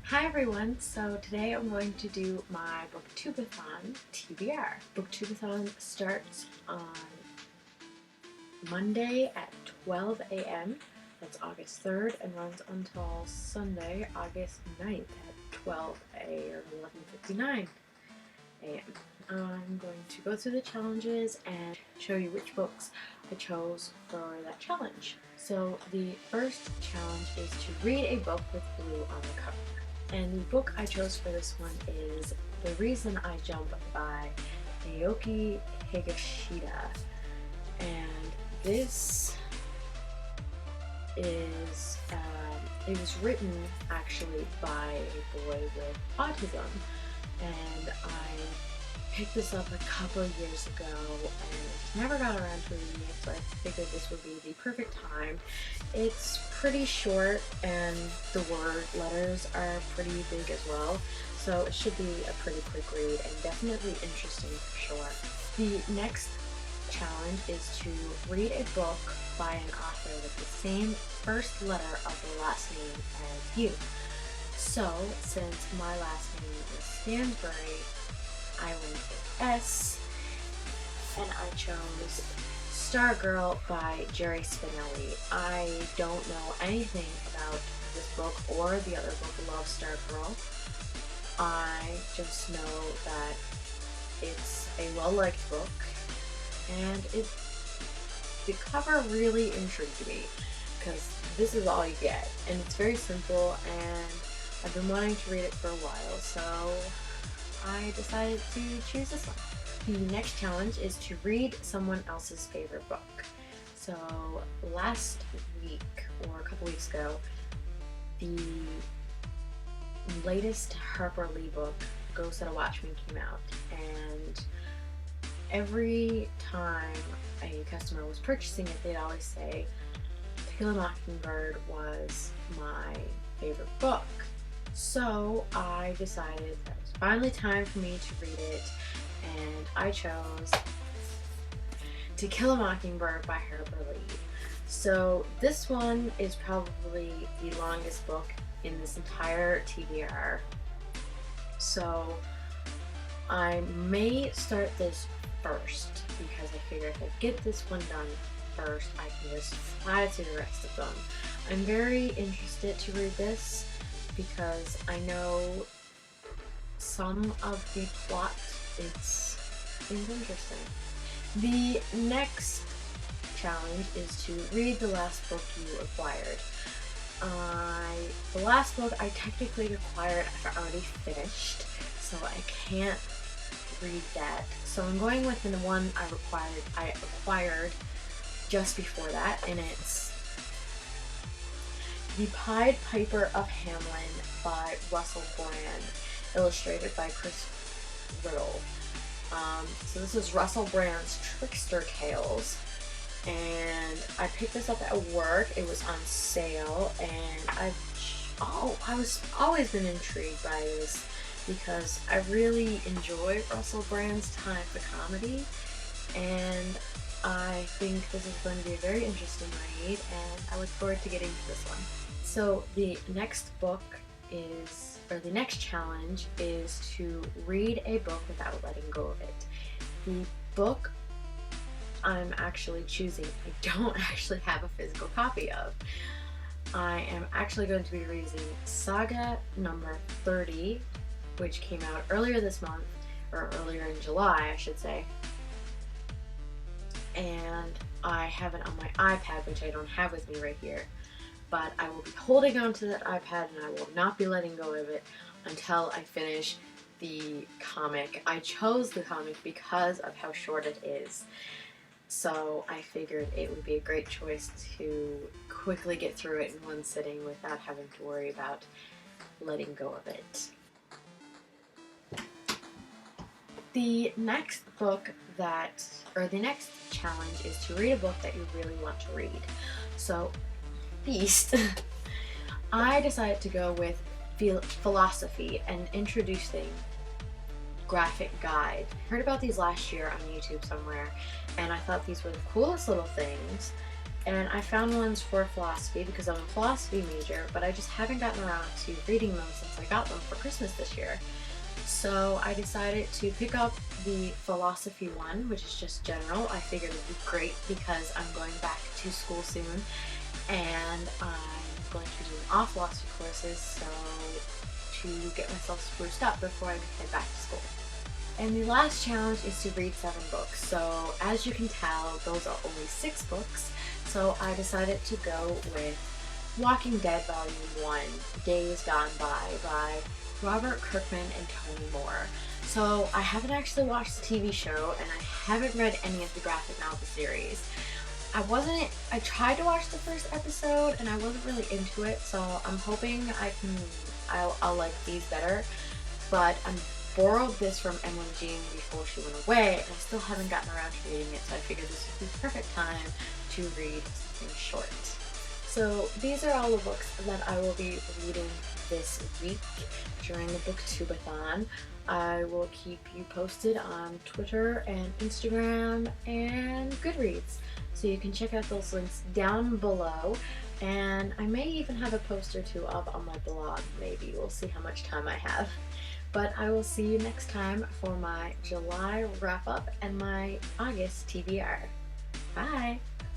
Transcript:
Hi everyone, so today I'm going to do my Booktubeathon TBR. Booktubeathon starts on Monday at 12 a.m. That's August 3rd and runs until Sunday, August 9th at 12 a or 11:59 a.m. I'm going to go through the challenges and show you which books I chose for that challenge. So the first challenge is to read a book with blue on the cover. And the book I chose for this one is The Reason I Jump by Naoki Higashida. And this is, it was written actually by a boy with autism. And I picked this up a couple of years ago and never got around to reading it, so I figured this would be the perfect time. It's pretty short and the word letters are pretty big as well, so it should be a pretty quick read and definitely interesting for sure. The next challenge is to read a book by an author with the same first letter of the last name as you. So, since my last name is Stansbury, I went with S, and I chose Stargirl by Jerry Spinelli. I don't know anything about this book or the other book, Love Stargirl. I just know that it's a well-liked book, and the cover really intrigued me, because this is all you get, and it's very simple, and I've been wanting to read it for a while, so I decided to choose this one. The next challenge is to read someone else's favorite book. So last week, or a couple weeks ago, the latest Harper Lee book, Ghost at a Watchman, came out, and every time a customer was purchasing it, they'd always say, To Kill a Mockingbird was my favorite book. So I decided that it was finally time for me to read it, and I chose To Kill a Mockingbird by Harper Lee. So this one is probably the longest book in this entire TBR. So I may start this first, because I figure if I get this one done first, I can just fly through the rest of them. I'm very interested to read this, because I know some of the plot. It's interesting. The next challenge is to read the last book you acquired. The last book I technically acquired, I've already finished, so I can't read that. So I'm going with the one I acquired just before that, and it's The Pied Piper of Hamelin by Russell Brand, illustrated by Chris Riddle. So this is Russell Brand's Trickster Tales, and I picked this up at work. It was on sale, and I've always been intrigued by this, because I really enjoy Russell Brand's type of comedy, and I think this is going to be a very interesting read, and I look forward to getting to this one. So the next the next challenge is to read a book without letting go of it. The book I'm actually choosing, I don't actually have a physical copy of. I am actually going to be reading Saga number 30, which came out earlier this month, or earlier in July, I should say. And I have it on my iPad, which I don't have with me right here. But I will be holding on to that iPad, and I will not be letting go of it until I finish the comic. I chose the comic because of how short it is. So I figured it would be a great choice to quickly get through it in one sitting without having to worry about letting go of it. The next challenge is to read a book that you really want to read. So, Beast, I decided to go with Philosophy, an introducing graphic guide. I heard about these last year on YouTube somewhere, and I thought these were the coolest little things, And I found ones for philosophy because I'm a philosophy major, but I just haven't gotten around to reading them since I got them for Christmas this year. So I decided to pick up the philosophy one, which is just general. I figured it would be great because I'm going back to school soon and I'm going to be doing all philosophy courses, so to get myself spruced up before I head back to school. And the last challenge is to read 7 books. So as you can tell, those are only 6 books. So I decided to go with Walking Dead Volume 1, Days Gone by Robert Kirkman and Tony Moore. So I haven't actually watched the TV show and I haven't read any of the graphic novel series. I tried to watch the first episode and I wasn't really into it, so I'm hoping I'll like these better. But I'm borrowed this from Emily Jean before she went away and I still haven't gotten around to reading it, so I figured this would be the perfect time to read something short. So these are all the books that I will be reading this week during the Booktubeathon. I will keep you posted on Twitter and Instagram and Goodreads. So you can check out those links down below. And I may even have a post or two up on my blog, maybe. We'll see how much time I have. But I will see you next time for my July wrap-up and my August TBR. Bye!